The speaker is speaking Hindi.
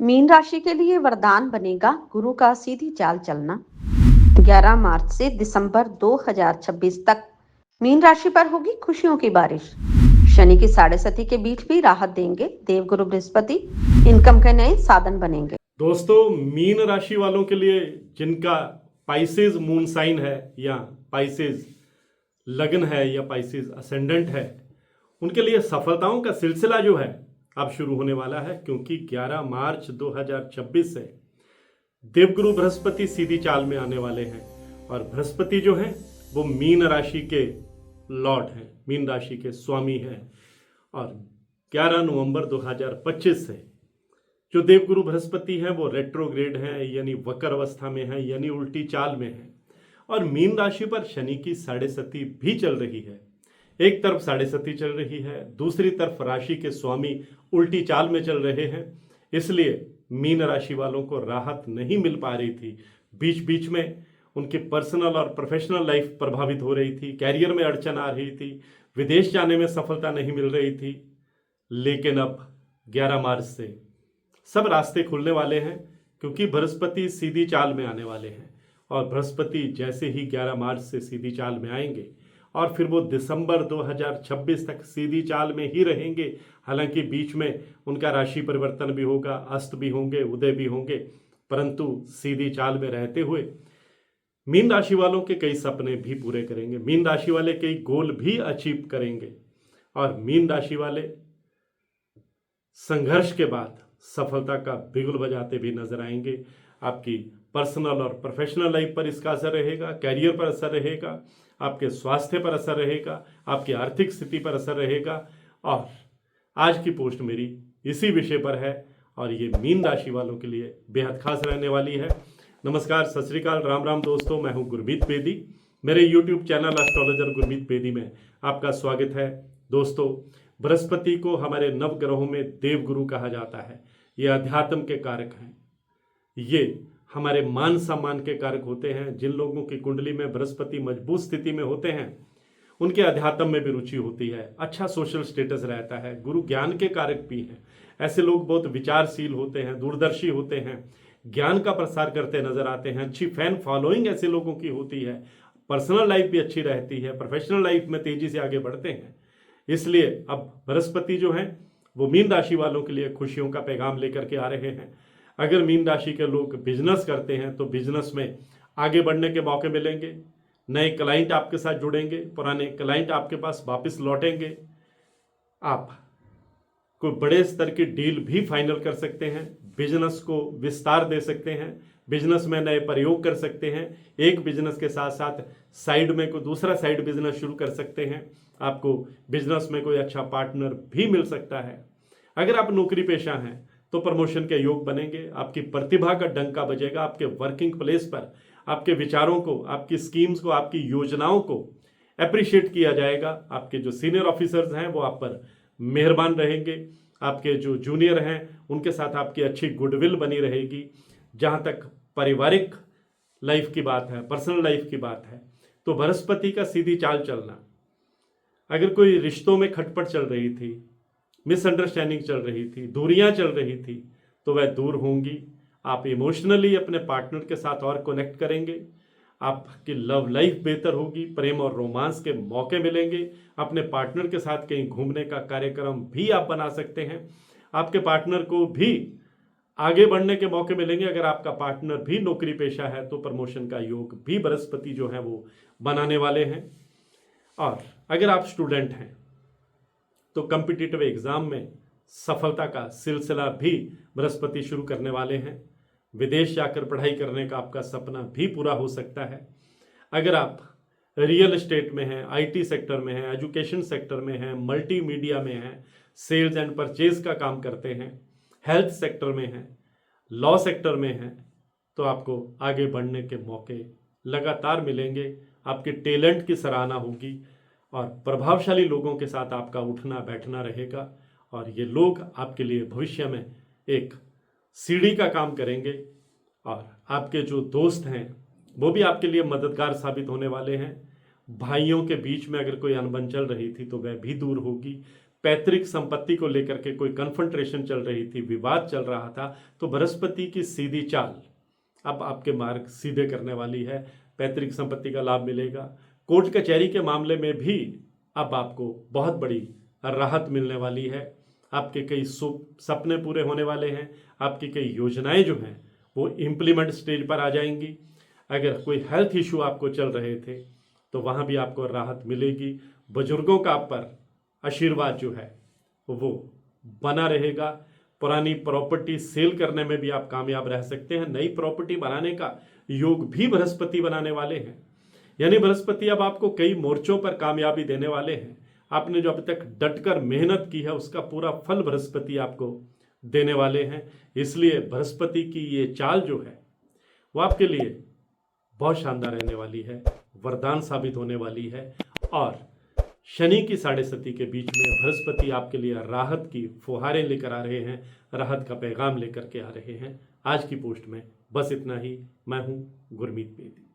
मीन राशि के लिए वरदान बनेगा गुरु का सीधी चाल चलना। 11 मार्च से दिसंबर 2026 तक मीन राशि पर होगी खुशियों की बारिश। शनि की साढ़े सती के बीच भी राहत देंगे देवगुरु बृहस्पति। इनकम के नए साधन बनेंगे। दोस्तों, मीन राशि वालों के लिए जिनका पाइसेस मून साइन है या पाइसेस लग्न है या पाइसेस असेंडेंट है, उनके लिए सफलताओं का सिलसिला जो है अब शुरू होने वाला है, क्योंकि 11 मार्च 2026 से देवगुरु बृहस्पति सीधी चाल में आने वाले हैं। और बृहस्पति जो है वो मीन राशि के लॉर्ड हैं, मीन राशि के स्वामी हैं। और 11 नवंबर 2025 से जो देवगुरु बृहस्पति हैं वो रेट्रोग्रेड हैं, यानी वक्र अवस्था में हैं, यानी उल्टी चाल में हैं। और मीन राशि पर शनि की साढ़े सती भी चल रही है। एक तरफ साढ़े सती चल रही है, दूसरी तरफ राशि के स्वामी उल्टी चाल में चल रहे हैं। इसलिए मीन राशि वालों को राहत नहीं मिल पा रही थी। बीच बीच में उनकी पर्सनल और प्रोफेशनल लाइफ प्रभावित हो रही थी, कैरियर में अड़चन आ रही थी, विदेश जाने में सफलता नहीं मिल रही थी। लेकिन अब 11 मार्च से सब रास्ते खुलने वाले हैं, क्योंकि बृहस्पति सीधी चाल में आने वाले हैं। और बृहस्पति जैसे ही 11 मार्च से सीधी चाल में आएंगे और फिर वो दिसंबर 2026 तक सीधी चाल में ही रहेंगे। हालांकि बीच में उनका राशि परिवर्तन भी होगा, अस्त भी होंगे, उदय भी होंगे, परंतु सीधी चाल में रहते हुए मीन राशि वालों के कई सपने भी पूरे करेंगे, मीन राशि वाले कई गोल भी अचीव करेंगे। और मीन राशि वाले संघर्ष के बाद सफलता का बिगुल बजाते भी नजर आएंगे। आपकी पर्सनल और प्रोफेशनल लाइफ पर इसका असर रहेगा, कैरियर पर असर रहेगा, आपके स्वास्थ्य पर असर रहेगा, आपकी आर्थिक स्थिति पर असर रहेगा। और आज की पोस्ट मेरी इसी विषय पर है और ये मीन राशि वालों के लिए बेहद खास रहने वाली है। नमस्कार, सत श्री अकाल, राम राम दोस्तों, मैं हूं गुरमीत बेदी। मेरे YouTube channel astrologer Gurmeet Bedi में आपका स्वागत है। दोस्तों, बृहस्पति को हमारे नव ग्रहों में देवगुरु कहा जाता है। ये अध्यात्म के कारक हैं, ये हमारे मान सम्मान के कारक होते हैं। जिन लोगों की कुंडली में बृहस्पति मजबूत स्थिति में होते हैं उनके अध्यात्म में भी रुचि होती है, अच्छा सोशल स्टेटस रहता है, गुरु ज्ञान के कारक भी हैं। ऐसे लोग बहुत विचारशील होते हैं, दूरदर्शी होते हैं, ज्ञान का प्रसार करते नजर आते हैं, अच्छी फैन फॉलोइंग ऐसे लोगों की होती है, पर्सनल लाइफ भी अच्छी रहती है, प्रोफेशनल लाइफ में तेजी से आगे बढ़ते हैं। इसलिए अब बृहस्पति जो है वो मीन राशि वालों के लिए खुशियों का पैगाम लेकर के आ रहे हैं। अगर मीन राशि के लोग बिजनेस करते हैं तो बिजनेस में आगे बढ़ने के मौके मिलेंगे, नए क्लाइंट आपके साथ जुड़ेंगे, पुराने क्लाइंट आपके पास वापस लौटेंगे, आप कोई बड़े स्तर की डील भी फाइनल कर सकते हैं, बिजनेस को विस्तार दे सकते हैं, बिजनेस में नए प्रयोग कर सकते हैं, एक बिजनेस के साथ साथ साइड में कोई दूसरा साइड बिजनेस शुरू कर सकते हैं। आपको बिजनेस में कोई अच्छा पार्टनर भी मिल सकता है। अगर आप नौकरी पेशा हैं तो प्रमोशन के योग बनेंगे, आपकी प्रतिभा का डंका बजेगा, आपके वर्किंग प्लेस पर आपके विचारों को, आपकी स्कीम्स को, आपकी योजनाओं को अप्रिशिएट किया जाएगा। आपके जो सीनियर ऑफिसर्स हैं वो आप पर मेहरबान रहेंगे, आपके जो जूनियर हैं उनके साथ आपकी अच्छी गुडविल बनी रहेगी। जहाँ तक पारिवारिक लाइफ की बात है, पर्सनल लाइफ की बात है, तो बृहस्पति का सीधी चाल चलना, अगर कोई रिश्तों में खटपट चल रही थी, मिसअंडरस्टैंडिंग चल रही थी, दूरियां चल रही थी, तो वह दूर होंगी। आप इमोशनली अपने पार्टनर के साथ और कनेक्ट करेंगे, आपकी लव लाइफ बेहतर होगी, प्रेम और रोमांस के मौके मिलेंगे, अपने पार्टनर के साथ कहीं घूमने का कार्यक्रम भी आप बना सकते हैं, आपके पार्टनर को भी आगे बढ़ने के मौके मिलेंगे। अगर आपका पार्टनर भी नौकरी पेशा है तो प्रमोशन का योग भी बृहस्पति जो है वो बनाने वाले हैं। और अगर आप स्टूडेंट हैं तो कॉम्पिटिटिव एग्जाम में सफलता का सिलसिला भी बृहस्पति शुरू करने वाले हैं। विदेश जाकर पढ़ाई करने का आपका सपना भी पूरा हो सकता है। अगर आप रियल एस्टेट में हैं, आईटी सेक्टर में हैं, एजुकेशन सेक्टर में हैं, मल्टीमीडिया में हैं, सेल्स एंड परचेज का काम करते हैं, हेल्थ सेक्टर में हैं, लॉ सेक्टर में हैं, तो आपको आगे बढ़ने के मौके लगातार मिलेंगे। आपके टैलेंट की सराहना होगी और प्रभावशाली लोगों के साथ आपका उठना बैठना रहेगा। और ये लोग आपके लिए भविष्य में एक सीढ़ी का काम करेंगे। और आपके जो दोस्त हैं वो भी आपके लिए मददगार साबित होने वाले हैं। भाइयों के बीच में अगर कोई अनबन चल रही थी तो वह भी दूर होगी। पैतृक संपत्ति को लेकर के कोई कन्फ्रंट्रेशन चल रही थी, विवाद चल रहा था, तो बृहस्पति की सीधी चाल अब आपके मार्ग सीधे करने वाली है। पैतृक संपत्ति का लाभ मिलेगा। कोर्ट कचहरी के मामले में भी अब आपको बहुत बड़ी राहत मिलने वाली है। आपके कई सपने पूरे होने वाले हैं। आपकी कई योजनाएं जो हैं वो इम्प्लीमेंट स्टेज पर आ जाएंगी। अगर कोई हेल्थ इशू आपको चल रहे थे तो वहाँ भी आपको राहत मिलेगी। बुजुर्गों का आप पर आशीर्वाद जो है वो बना रहेगा। पुरानी प्रॉपर्टी सेल करने में भी आप कामयाब रह सकते हैं। नई प्रॉपर्टी बनाने का योग भी बृहस्पति बनाने वाले हैं। यानी बृहस्पति अब आपको कई मोर्चों पर कामयाबी देने वाले हैं। आपने जो अभी तक डटकर मेहनत की है उसका पूरा फल बृहस्पति आपको देने वाले हैं। इसलिए बृहस्पति की ये चाल जो है वो आपके लिए बहुत शानदार रहने वाली है, वरदान साबित होने वाली है। और शनि की साढ़े सती के बीच में बृहस्पति आपके लिए राहत की फुहारें लेकर आ रहे हैं, राहत का पैगाम लेकर के आ रहे हैं। आज की पोस्ट में बस इतना ही। मैं हूं गुरमीत बेदी।